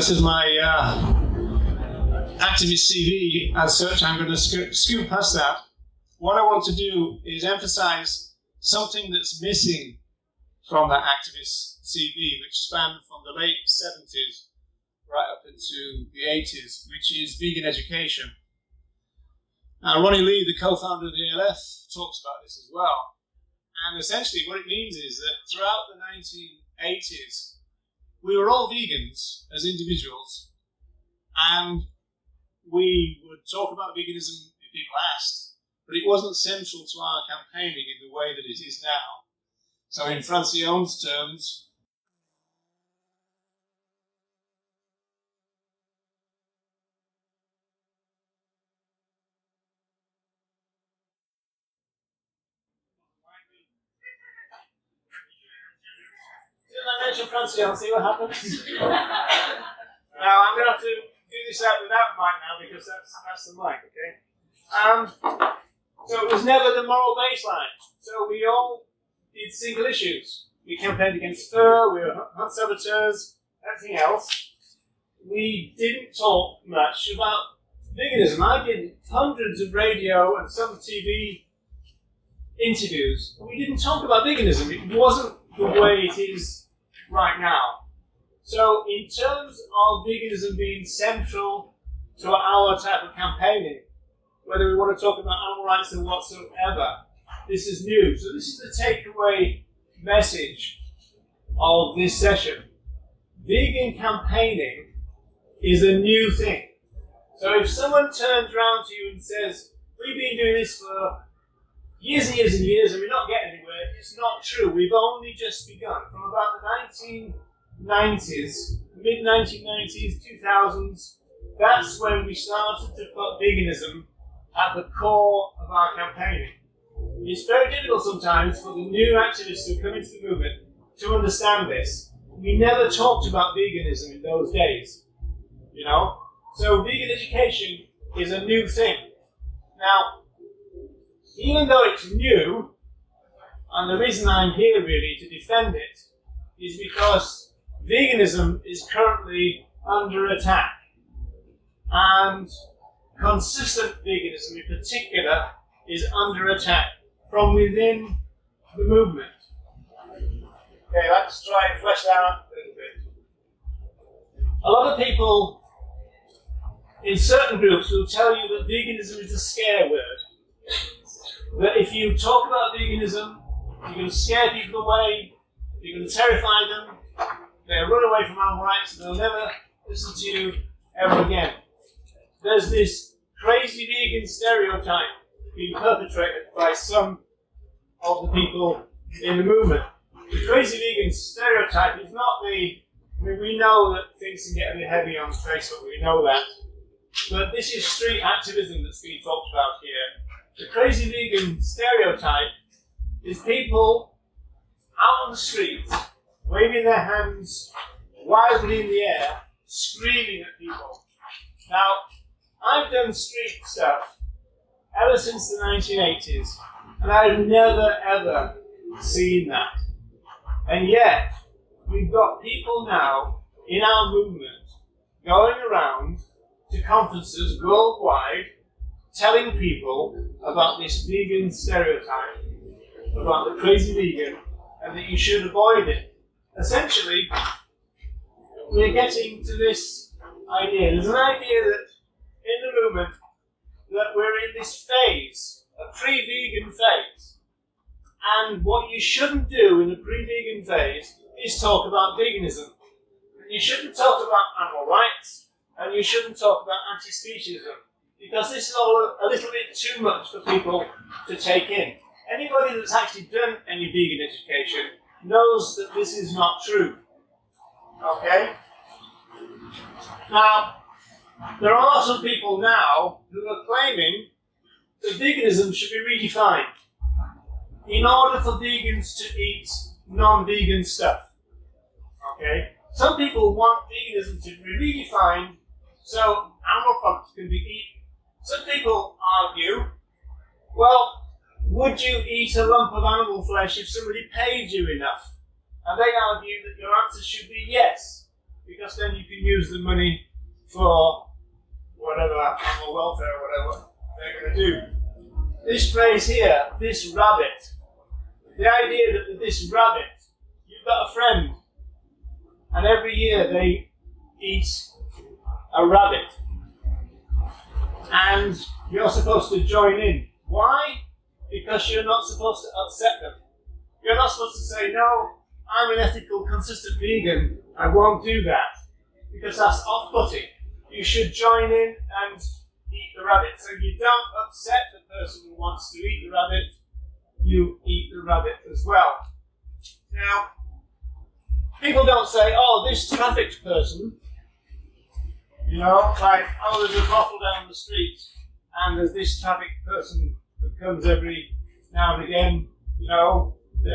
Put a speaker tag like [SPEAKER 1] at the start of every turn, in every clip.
[SPEAKER 1] this is my activist CV as such. I'm going to scoot past that. What I want to do is emphasize something that's missing from that activist CV, which spanned from the late 70s right up into the 80s, which is vegan education. Now, Ronnie Lee, the co-founder of the ALF, talks about this as well. And essentially what it means is that throughout the 1980s, we were all vegans as individuals, and we would talk about veganism if people asked, but it wasn't central to our campaigning in the way that it is now. So in Francione's terms, I mention Francione, see what happens? Now, I'm going to have to do this out without mic now because that's the mic, okay? So it was never the moral baseline. So we all did single issues. We campaigned against fur, we were hunt saboteurs, everything else. We didn't talk much about veganism. I did hundreds of radio and some TV interviews, but we didn't talk about veganism. It wasn't the way it is right now. So in terms of veganism being central to our type of campaigning, whether we want to talk about animal rights or whatsoever, this is new. So this is the takeaway message of this session. Vegan campaigning is a new thing. So if someone turns around to you and says, we've been doing this for years and years and years and we're not getting anywhere, it's not true. We've only just begun. From about the 1990s, mid-1990s, 2000s, that's when we started to put veganism at the core of our campaigning. It's very difficult sometimes for the new activists who come into the movement to understand this. We never talked about veganism in those days, you know? So vegan education is a new thing. Now, even though it's new, and the reason I'm here really to defend it is because veganism is currently under attack. And consistent veganism in particular is under attack from within the movement. Okay, let's try and flesh that out a little bit. A lot of people in certain groups will tell you that veganism is a scare word. That if you talk about veganism, you're going to scare people away, you're going to terrify them, they'll run away from animal rights, and they'll never listen to you ever again. There's this crazy vegan stereotype being perpetrated by some of the people in the movement. The crazy vegan stereotype is not we know that things can get a bit heavy on Facebook, we know that. But this is street activism that's being talked about here. The crazy vegan stereotype is people out on the street, waving their hands wildly in the air, screaming at people. Now, I've done street stuff ever since the 1980s, and I've never ever seen that. And yet, we've got people now in our movement going around to conferences worldwide telling people about this vegan stereotype, about the crazy vegan, and that you should avoid it. Essentially, we're getting to this idea. There's an idea that in the movement that we're in this phase, a pre-vegan phase. And what you shouldn't do in a pre-vegan phase is talk about veganism. You shouldn't talk about animal rights, and you shouldn't talk about anti-speciesism, because this is all a little bit too much for people to take in. Anybody that's actually done any vegan education knows that this is not true. Okay? Now, there are some people now who are claiming that veganism should be redefined in order for vegans to eat non-vegan stuff. Okay? Some people want veganism to be redefined so animal products can be eaten. Some people argue, well, would you eat a lump of animal flesh if somebody paid you enough? And they argue that your answer should be yes, because then you can use the money for whatever, animal welfare or whatever they're going to do. This phrase here, this rabbit, the idea that this rabbit, you've got a friend, and every year they eat a rabbit, and you're supposed to join in. Why? Because you're not supposed to upset them. You're not supposed to say, no, I'm an ethical, consistent vegan, I won't do that, because that's off-putting. You should join in and eat the rabbit. So you don't upset the person who wants to eat the rabbit, you eat the rabbit as well. Now, people don't say, oh, this trafficked person, you know, like, oh, there's a brothel down the street, and there's this trafficked person who comes every now and again, you know, they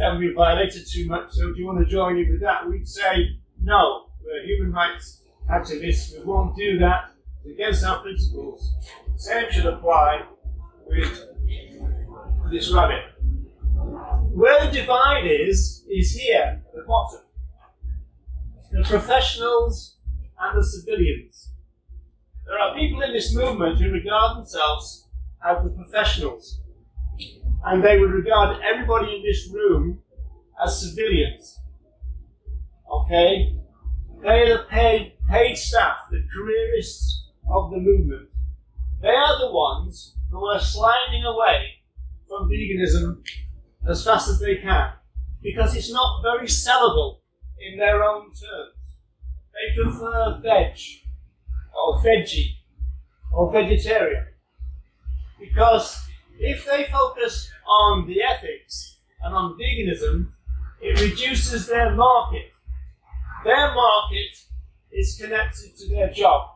[SPEAKER 1] haven't been violated too much, so do you want to join in with that? We'd say, no, we're human rights activists, we won't do that, it's against our principles. Same should apply with this rabbit. Where the divide is here at the bottom. The professionals and the civilians. There are people in this movement who regard themselves as the professionals, and they would regard everybody in this room as civilians. Okay? They are the paid staff, the careerists of the movement. They are the ones who are sliding away from veganism as fast as they can, because it's not very sellable in their own terms. They prefer veg, or veggie, or vegetarian, because if they focus on the ethics and on veganism, it reduces their market. Their market is connected to their job.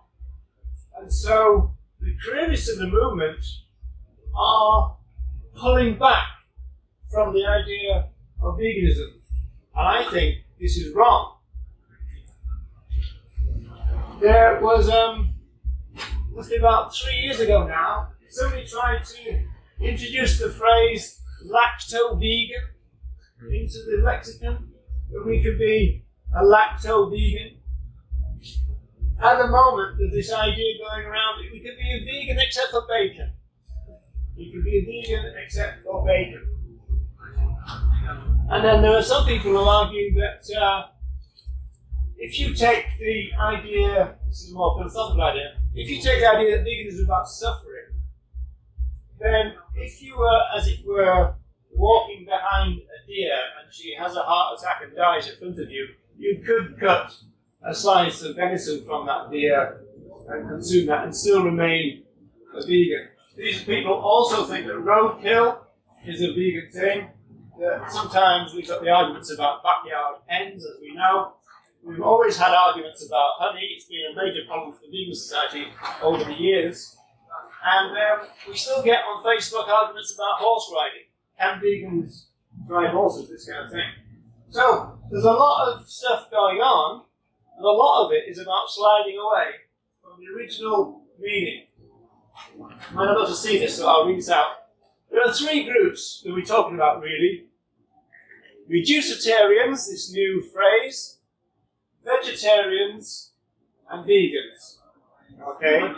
[SPEAKER 1] And so the careerists in the movement are pulling back from the idea of veganism. And I think this is wrong. There was, must be about 3 years ago now, somebody tried to introduce the phrase lacto-vegan into the lexicon, that we could be a lacto-vegan. At the moment, there's this idea going around that we could be a vegan except for bacon. You could be a vegan except for bacon. And then there are some people who argue that if you take the idea, this is a more philosophical idea, if you take the idea that veganism is about suffering, then if you were, as it were, walking behind a deer and she has a heart attack and dies in front of you, you could cut a slice of venison from that deer and consume that and still remain a vegan. These people also think that roadkill is a vegan thing. That sometimes we've got the arguments about backyard hens, as we know. We've always had arguments about honey. It's been a major problem for the vegan society over the years. And we still get on Facebook arguments about horse riding. Can vegans ride horses? This kind of thing. So there's a lot of stuff going on, and a lot of it is about sliding away from the original meaning. I'm not able to see this, so I'll read this out. There are three groups that we're talking about, really. Reducitarians, this new phrase, vegetarians, and vegans. Okay?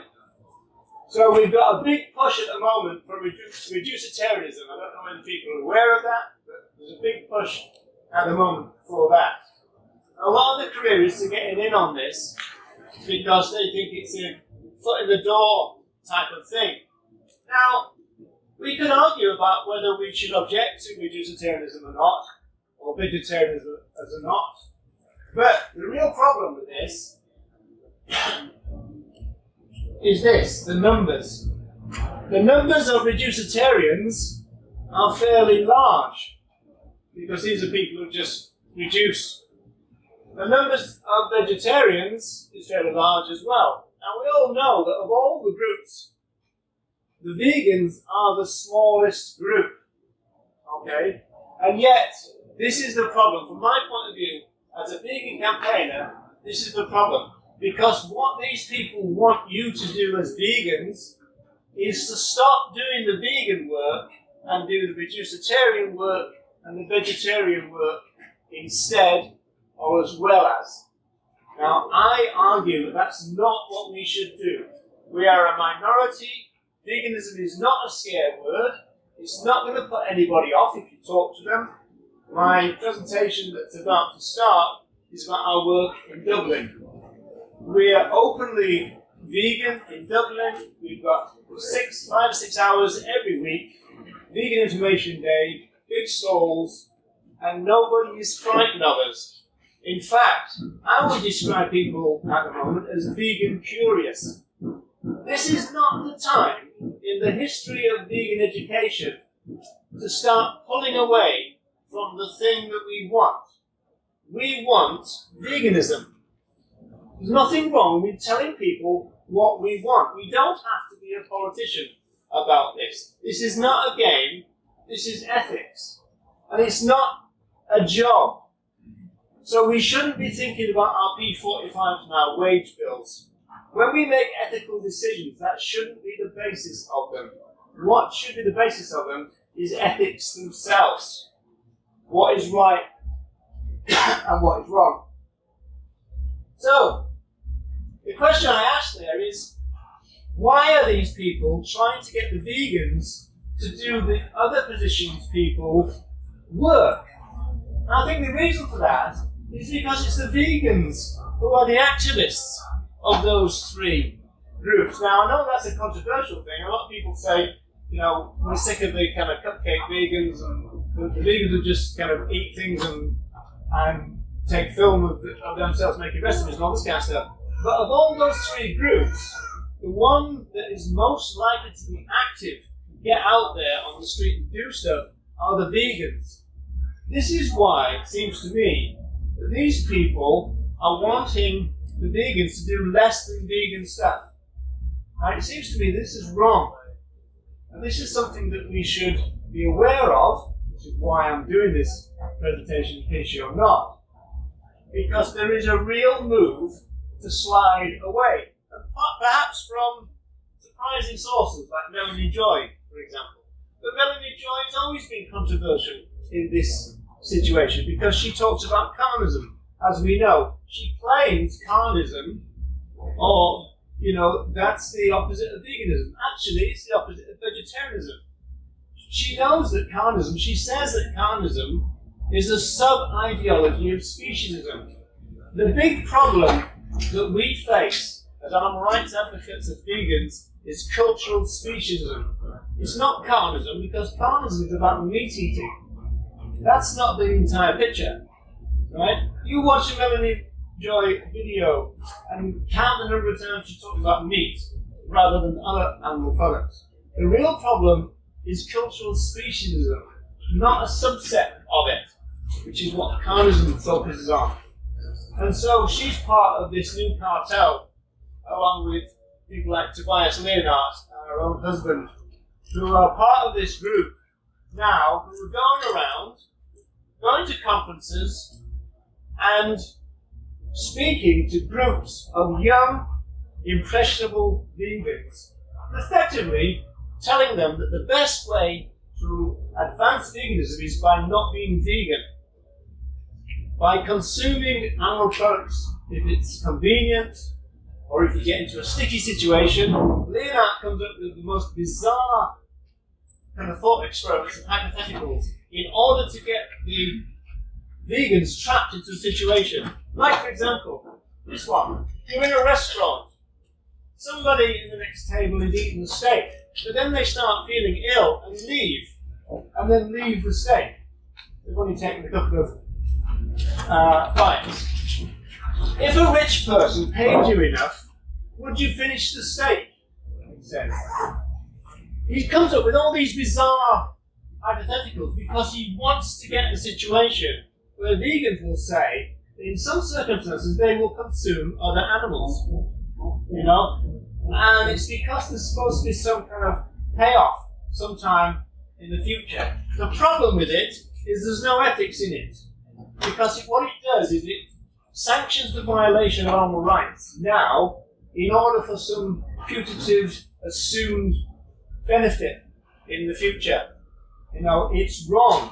[SPEAKER 1] So we've got a big push at the moment for reducitarianism. I don't know whether people are aware of that, but there's a big push at the moment for that. A lot of the careerists are getting in on this because they think it's a foot in the door type of thing. Now, we can argue about whether we should object to reducitarianism or not, or vegetarianism as or not. But the real problem with this is this, the numbers. The numbers of reducitarians are fairly large, because these are people who just reduce. The numbers of vegetarians is fairly large as well. Now we all know that of all the groups, the vegans are the smallest group. Okay? And yet, this is the problem. From my point of view, as a vegan campaigner, this is the problem. Because what these people want you to do as vegans is to stop doing the vegan work and do the reducitarian work and the vegetarian work instead, or as well as. Now, I argue that that's not what we should do. We are a minority. Veganism is not a scare word. It's not going to put anybody off if you talk to them. My presentation that's about to start is about our work in Dublin. We are openly vegan in Dublin. We've got 5 or 6 hours every week, Vegan Information Day, big stalls, and nobody is frightened of us. In fact, I would describe people at the moment as vegan curious. This is not the time in the history of vegan education to start pulling away from the thing that we want. We want veganism. There's nothing wrong with telling people what we want. We don't have to be a politician about this. This is not a game. This is ethics. And it's not a job. So we shouldn't be thinking about our P45s and our wage bills. When we make ethical decisions, that shouldn't be the basis of them. What should be the basis of them is ethics themselves. What is right and what is wrong. So, the question I ask there is, why are these people trying to get the vegans to do the other positions people work? And I think the reason for that is because it's the vegans who are the activists of those three groups. Now, I know that's a controversial thing. A lot of people say, we're sick of the kind of cupcake vegans, and the vegans who just kind of eat things and take film of themselves making recipes and all this kind of stuff. But of all those three groups, the one that is most likely to be active, get out there on the street and do stuff, are the vegans. This is why it seems to me that these people are wanting the vegans to do less than vegan stuff. And it seems to me this is wrong. And this is something that we should be aware of, which is why I'm doing this presentation in case you're not. Because there is a real move to slide away. And perhaps from surprising sources like Melanie Joy, for example. But Melanie Joy has always been controversial in this situation because she talks about carnism. As we know, she claims carnism, or, that's the opposite of veganism. Actually, it's the opposite of vegetarianism. She knows that carnism, she says that carnism is a sub-ideology of speciesism. The big problem that we face as animal rights advocates as vegans is cultural speciesism. It's not carnism, because carnism is about meat eating. That's not the entire picture, right? You watch a Melanie Joy video and count the number of times she talks about meat rather than other animal products. The real problem is cultural speciesism, not a subset of it, which is what carnism focuses on. And so she's part of this new cartel, along with people like Tobias Leonhardt, our own husband, who are part of this group now, who are going around, going to conferences, and speaking to groups of young, impressionable vegans, effectively telling them that the best way to advance veganism is by not being vegan, by consuming animal products if it's convenient, or if you get into a sticky situation. Leonhardt comes up with the most bizarre kind of thought experiments and hypotheticals in order to get the vegans trapped into a situation. Like, for example, this one. You're in a restaurant. Somebody in the next table is eating the steak, but then they start feeling ill and leave, and then leave the steak. They've only taken a couple of bites. If a rich person paid you enough, would you finish the steak? He says. He comes up with all these bizarre hypotheticals because he wants to get in a situation where vegans will say that in some circumstances they will consume other animals. And it's because there's supposed to be some kind of payoff sometime in the future. The problem with it is there's no ethics in it. Because what it does is it sanctions the violation of animal rights now in order for some putative assumed benefit in the future. It's wrong.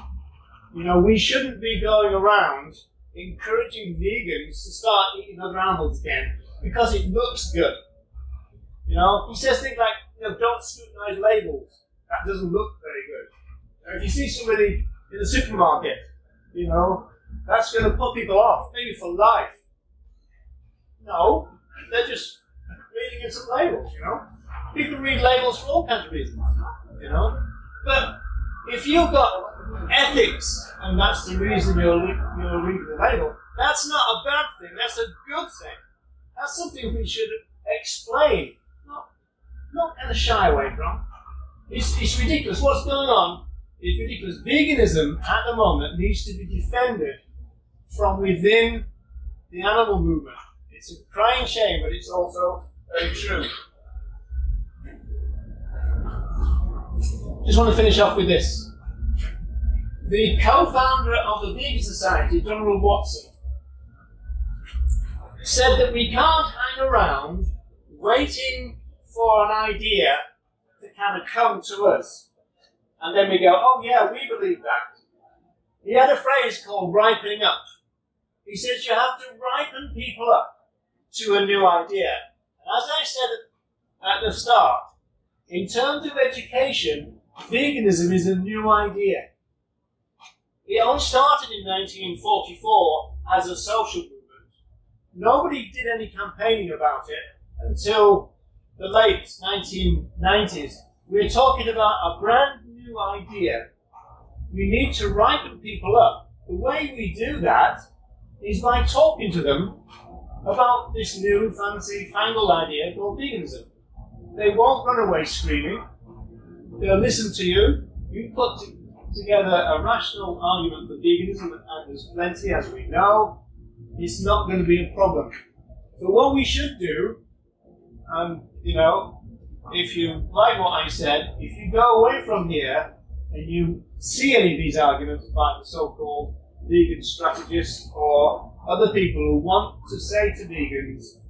[SPEAKER 1] We shouldn't be going around encouraging vegans to start eating other animals again because it looks good. You know, he says things like, you know, don't scrutinize labels. That doesn't look very good. If you see somebody in the supermarket, you know, that's going to put people off, maybe for life. No, they're just reading some labels, you know. People read labels for all kinds of reasons, you know. But if you've got ethics, and that's the reason you're reading the label, that's not a bad thing, that's a good thing. That's something we should explain, not kind of shy away from. It's ridiculous. What's going on is ridiculous. Veganism at the moment needs to be defended from within the animal movement. It's a crying shame, but it's also very true. Just want to finish off with this. The co-founder of the Vegan Society, Donald Watson, said that we can't hang around waiting for an idea to kind of come to us. And then we go, oh yeah, we believe that. He had a phrase called ripening up. He says you have to ripen people up to a new idea. And as I said at the start, in terms of education, veganism is a new idea. It only started in 1944 as a social movement. Nobody did any campaigning about it until the late 1990s. We're talking about a brand new idea. We need to ripen people up. The way we do that is by talking to them about this new fancy fangled idea called veganism. They won't run away screaming. They'll listen to you. You put together a rational argument for veganism, and there's plenty, as we know. It's not going to be a problem. So what we should do, you know, if you like what I said, if you go away from here and you see any of these arguments by the so-called vegan strategists or other people who want to say to vegans,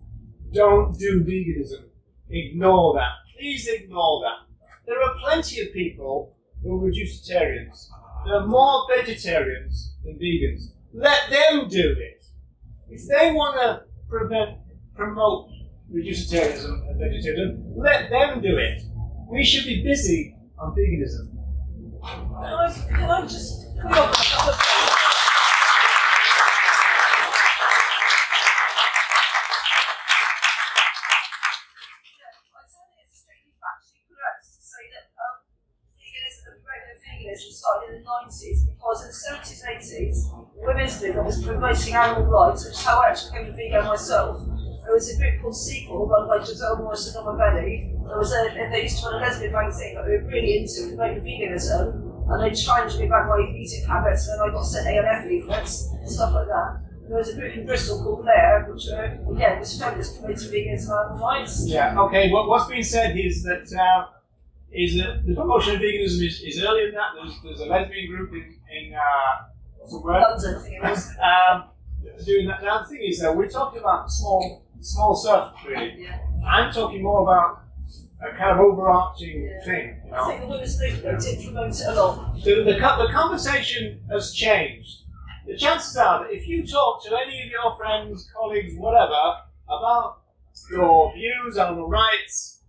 [SPEAKER 1] don't do veganism, ignore that. Please ignore that. There are plenty of people who are reducitarians. There are more vegetarians than vegans. Let them do it. If they want to promote reducitarianism and vegetarianism, let them do it. We should be busy on veganism.
[SPEAKER 2] Can I just put on a couple of things? Veganism started in the 90s because in the 70s and 80s, women's movement was promoting animal rights, which is how I actually became a vegan myself. There was a group called Sequel, run by Giselle Morris and Norma Belli. They used to run a lesbian magazine that we were really into promoting veganism, and they challenged me about my eating habits, and then I got sent ALF leaflets and stuff like that. And there was a group in Bristol called Blair, which again was feminist promoting veganism and animal rights.
[SPEAKER 1] Yeah, okay, what's been said is that the promotion of veganism is earlier than that. There's a lesbian group in somewhere
[SPEAKER 2] London, I think it was.
[SPEAKER 1] Doing that. Now the thing is, we're talking about small stuff, really.
[SPEAKER 2] Yeah.
[SPEAKER 1] I'm talking more about a kind of overarching thing. You know?
[SPEAKER 2] I think the women's movement did promote it a lot.
[SPEAKER 1] The conversation has changed. The chances are that if you talk to any of your friends, colleagues, whatever, about your views on the rights,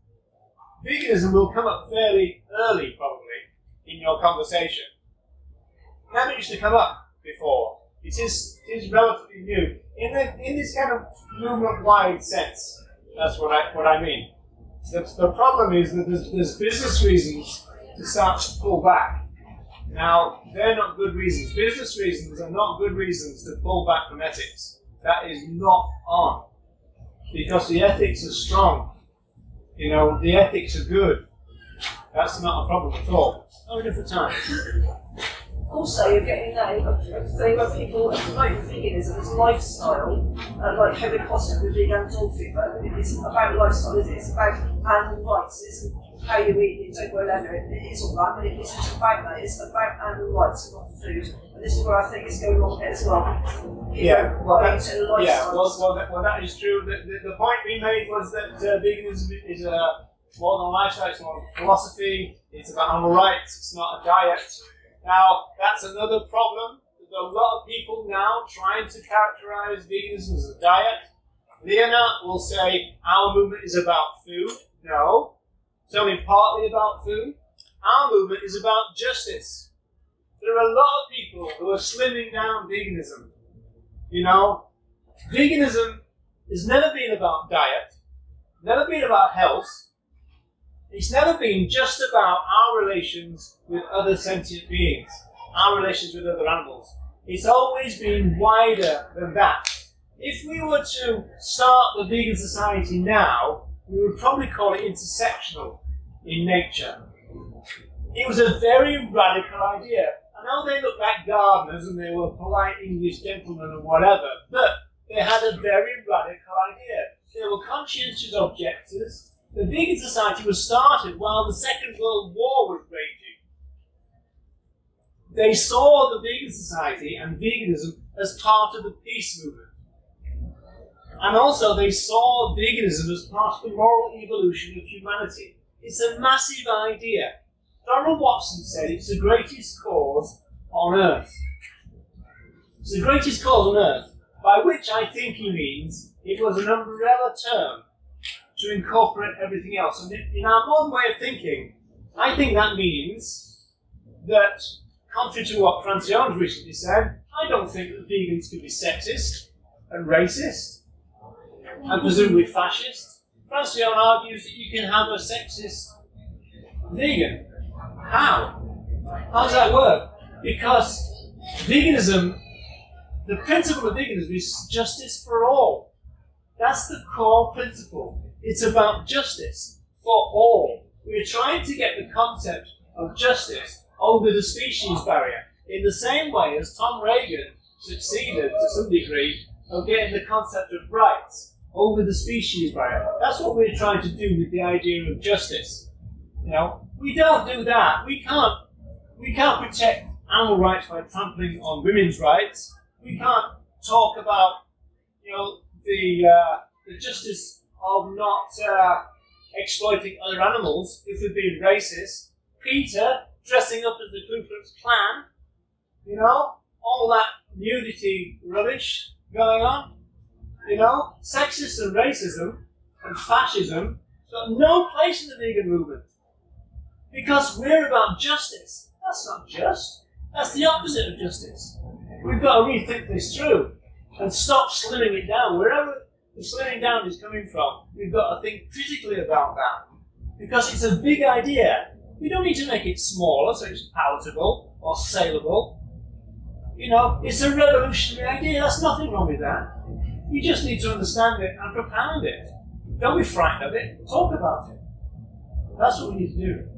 [SPEAKER 1] veganism will come up fairly early, probably, in your conversation. It never used to come up before. It is relatively new. In this kind of movement-wide sense, that's what I mean. The problem is that there's business reasons to start to pull back. Now, they're not good reasons. Business reasons are not good reasons to pull back from ethics. That is not on. Because the ethics are strong. You know, the ethics are good. That's not a problem at all. Not enough of time.
[SPEAKER 2] Also, you're getting a thing where people are promoting veganism as a lifestyle, like Heather Costa with vegan dog food, but it's about lifestyle, it's about animal rights, it's how you eat, you don't wear leather, it is all that, but it's just about that, it's about animal rights and not food. And this is where I think it's going wrong as well. Well,
[SPEAKER 1] that is true. The point we made was that veganism is more than a lifestyle, it's more a philosophy, it's about animal rights, it's not a diet. Now, that's another problem. there are a lot of people now trying to characterize veganism as a diet. Leonard will say our movement is about food. No, it's only partly about food. Our movement is about justice. There are a lot of people who are slimming down veganism. You know, veganism has never been about diet, never been about health. It's never been just about our relations with other sentient beings, our relations with other animals. It's always been wider than that. If we were to start the vegan society now, we would probably call it intersectional in nature. It was a very radical idea. I know they looked like gardeners and they were polite English gentlemen and whatever, but they had a very radical idea. They were conscientious objectors. The vegan society was started while the Second World War was raging. They saw the vegan society and veganism as part of the peace movement. And also they saw veganism as part of the moral evolution of humanity. It's a massive idea. Donald Watson said it's the greatest cause on earth. It's the greatest cause on earth, by which I think he means it was an umbrella term to incorporate everything else. And in our modern way of thinking, I think that means that, contrary to what Francione recently said, I don't think that vegans can be sexist and racist and presumably fascist. Francione argues that you can have a sexist vegan. How? How does that work? Because veganism, the principle of veganism is justice for all. That's the core principle. It's about justice for all. We're trying to get the concept of justice over the species barrier in the same way as Tom Reagan succeeded to some degree of getting the concept of rights over the species barrier. That's what we're trying to do with the idea of justice. You know, we don't do that. We can't protect animal rights by trampling on women's rights. We can't talk about, the justice of not exploiting other animals if we're being racist. Peter dressing up as the Ku Klux Klan, all that nudity rubbish going on, sexism and racism and fascism got no place in the vegan movement because we're about justice. That's not just. That's the opposite of justice. We've got to rethink this through and stop slimming it down. Wherever the slimming down is coming from, we've got to think critically about that because it's a big idea. We don't need to make it smaller so it's palatable or saleable. It's a revolutionary idea. There's nothing wrong with that. We just need to understand it and propound it. Don't be frightened of it. Talk about it. That's what we need to do.